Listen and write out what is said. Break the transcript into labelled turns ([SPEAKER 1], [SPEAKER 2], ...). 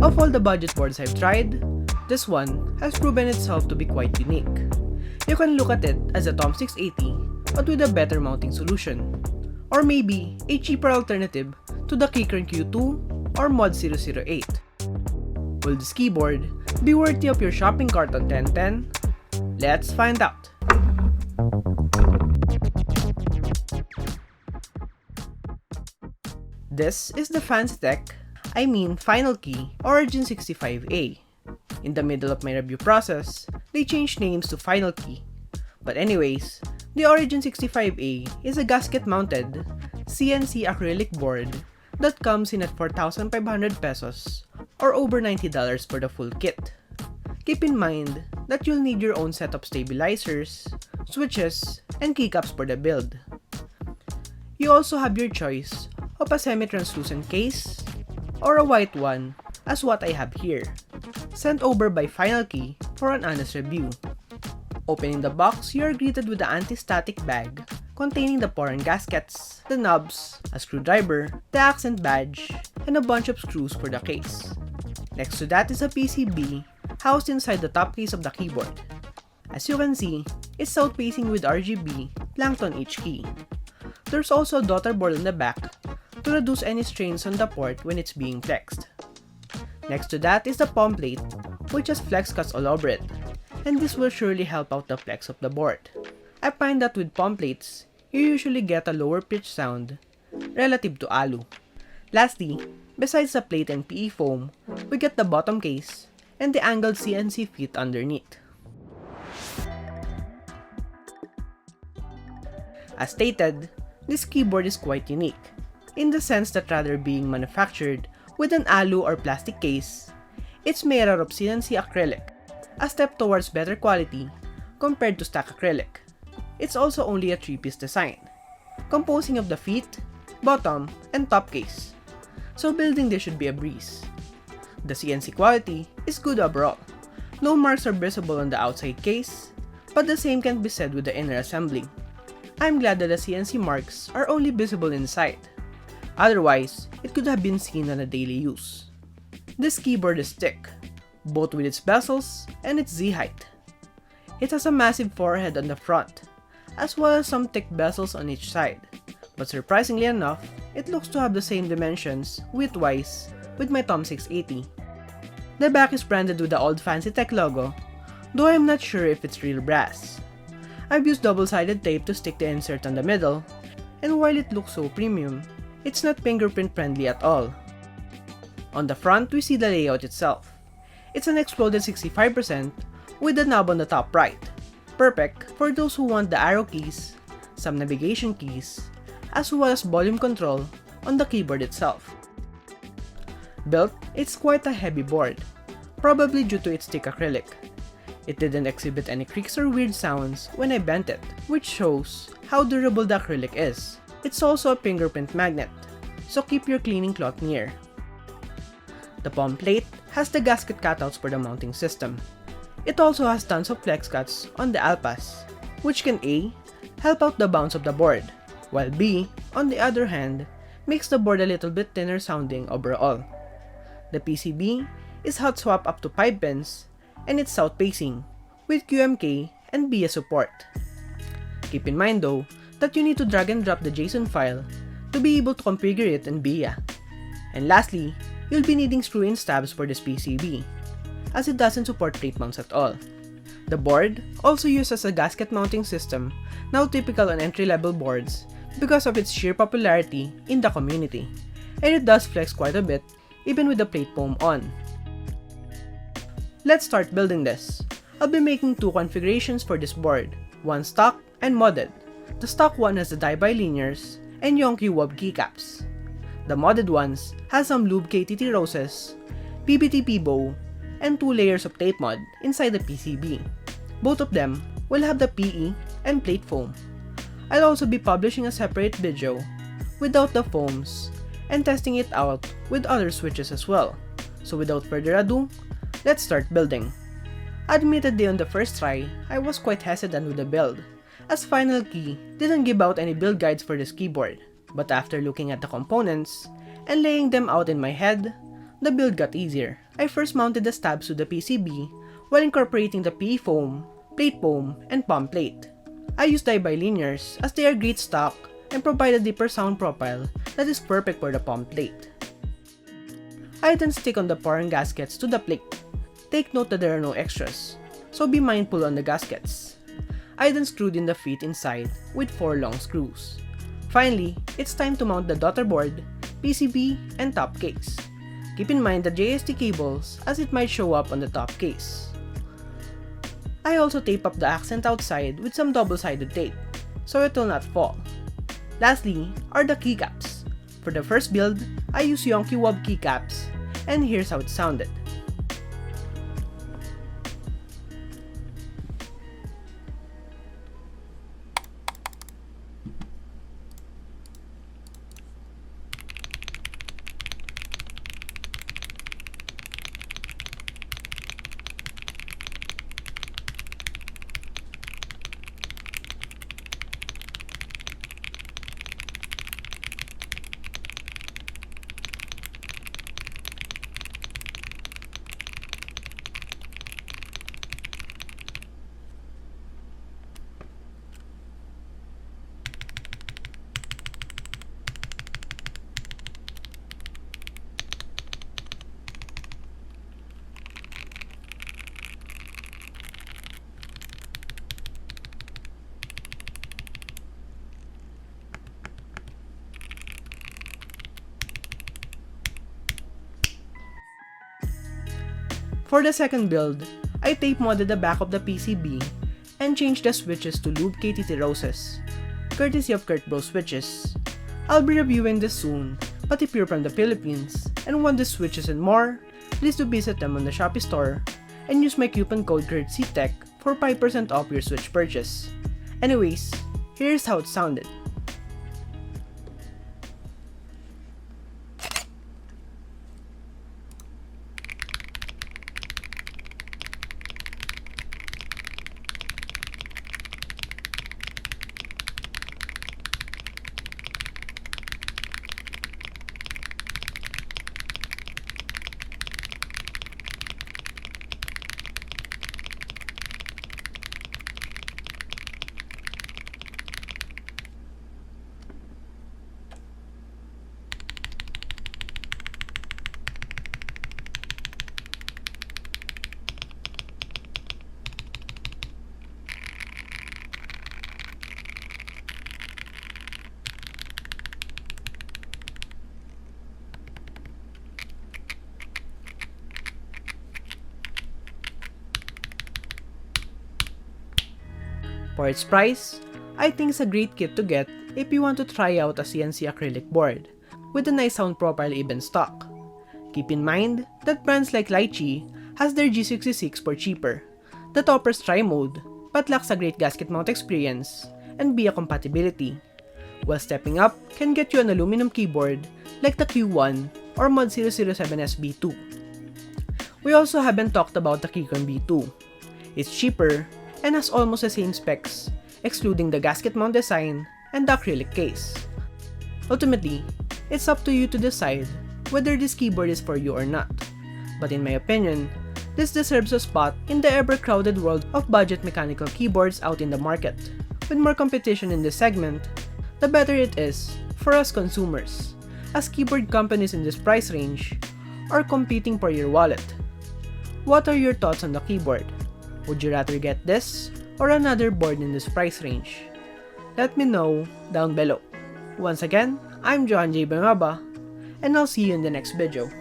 [SPEAKER 1] Of all the budget boards I've tried, this one has proven itself to be quite unique. You can look at it as a Tom680 but with a better mounting solution, or maybe a cheaper alternative to the Keychron Q2 or Mod 008. Will this keyboard be worthy of your shopping cart on 1010? Let's find out! This is the fancy tech, FinalKey Origin65A. In the middle of my review process, they changed names to FinalKey. But anyways, the Origin65A is a gasket-mounted CNC acrylic board that comes in at 4,500 pesos or over $90 for the full kit. Keep in mind that you'll need your own set of stabilizers, switches, and keycaps for the build. You also have your choice of a semi-translucent case or a white one as what I have here, sent over by FinalKey for an honest review. Opening the box, you are greeted with the anti-static bag containing the foreign gaskets, the knobs, a screwdriver, the accent badge, and a bunch of screws for the case. Next to that is a PCB housed inside the top case of the keyboard. As you can see, it's south-facing with RGB planked on each key. There's also a daughter board on the back to reduce any strains on the port when it's being flexed. Next to that is the palm plate, which has flex cuts all over it, and this will surely help out the flex of the board. I find that with palm plates, you usually get a lower pitch sound relative to alu. Lastly, besides the plate and PE foam, we get the bottom case and the angled CNC feet underneath. As stated, this keyboard is quite unique, in the sense that rather being manufactured with an alu or plastic case, it's made out of CNC acrylic, a step towards better quality compared to stock acrylic. It's also only a 3-piece design, composing of the feet, bottom, and top case, so building this should be a breeze. The CNC quality is good overall. No marks are visible on the outside case, but the same can be said with the inner assembly. I'm glad that the CNC marks are only visible inside. Otherwise, it could have been seen on a daily use. This keyboard is thick, both with its bezels and its Z-height. It has a massive forehead on the front, as well as some thick bezels on each side, but surprisingly enough, it looks to have the same dimensions width-wise with my Tom680. The back is branded with the old fancy tech logo, though I'm not sure if it's real brass. I've used double-sided tape to stick the insert on the middle, and while it looks so premium, it's not fingerprint friendly at all. On the front, we see the layout itself. It's an exploded 65% with the knob on the top right, perfect for those who want the arrow keys, some navigation keys, as well as volume control on the keyboard itself. Built, it's quite a heavy board, probably due to its thick acrylic. It didn't exhibit any creaks or weird sounds when I bent it, which shows how durable the acrylic is. It's also a fingerprint magnet, so keep your cleaning cloth near. The palm plate has the gasket cutouts for the mounting system. It also has tons of flex cuts on the alpas, which can A, help out the bounce of the board, while B, on the other hand, makes the board a little bit thinner sounding overall. The PCB is hot swap up to 5 pins, and it's south-facing, with QMK and BIA support. Keep in mind though, that you need to drag and drop the JSON file to be able to configure it in BIA. And lastly, you'll be needing screw-in stabs for this PCB, as it doesn't support plate mounts at all. The board also uses a gasket mounting system, now typical on entry-level boards because of its sheer popularity in the community, and it does flex quite a bit even with the plate foam on. Let's start building this. I'll be making 2 configurations for this board, one stock and modded. The stock one has the die-by linears and Yonky Wob keycaps. The modded ones has some lube KTT roses, PBTP bow, and 2 layers of tape mod inside the PCB. Both of them will have the PE and plate foam. I'll also be publishing a separate video without the foams and testing it out with other switches as well. So without further ado, let's start building. Admittedly, on the first try, I was quite hesitant with the build, as FinalKey didn't give out any build guides for this keyboard, but after looking at the components and laying them out in my head, the build got easier. I first mounted the stabs to the PCB while incorporating the PE foam, plate foam, and palm plate. I use die-bilinears as they are great stock and provide a deeper sound profile that is perfect for the palm plate. I then stick on the parent gaskets to the plate. Take note that there are no extras, so be mindful on the gaskets. I then screwed in the feet inside with 4 long screws. Finally, it's time to mount the daughter board, PCB, and top case. Keep in mind the JST cables as it might show up on the top case. I also tape up the accent outside with some double-sided tape, so it will not fall. Lastly are the keycaps. For the first build, I used Yonky Wob keycaps, and here's how it sounded. For the second build, I tape modded the back of the PCB and changed the switches to Lube KTT roses, courtesy of Kurt Bro Switches. I'll be reviewing this soon, but if you're from the Philippines and want these switches and more, please do visit them on the Shopee store and use my coupon code CTECH for 5% off your Switch purchase. Anyways, here's how it sounded. For its price, I think it's a great kit to get if you want to try out a CNC acrylic board with a nice sound profile even stock. Keep in mind that brands like Lychee has their G66 for cheaper, that offers tri-mode but lacks a great gasket mount experience and BIA compatibility, while stepping up can get you an aluminum keyboard like the Q1 or Mod 007S B2. We also haven't talked about the Keychron B2. It's cheaper and has almost the same specs, excluding the gasket mount design and the acrylic case. Ultimately, it's up to you to decide whether this keyboard is for you or not, but in my opinion, this deserves a spot in the ever-crowded world of budget mechanical keyboards out in the market. With more competition in this segment, the better it is for us consumers, as keyboard companies in this price range are competing for your wallet. What are your thoughts on the keyboard? Would you rather get this or another board in this price range? Let me know down below. Once again, I'm John J. Bangaba, and I'll see you in the next video.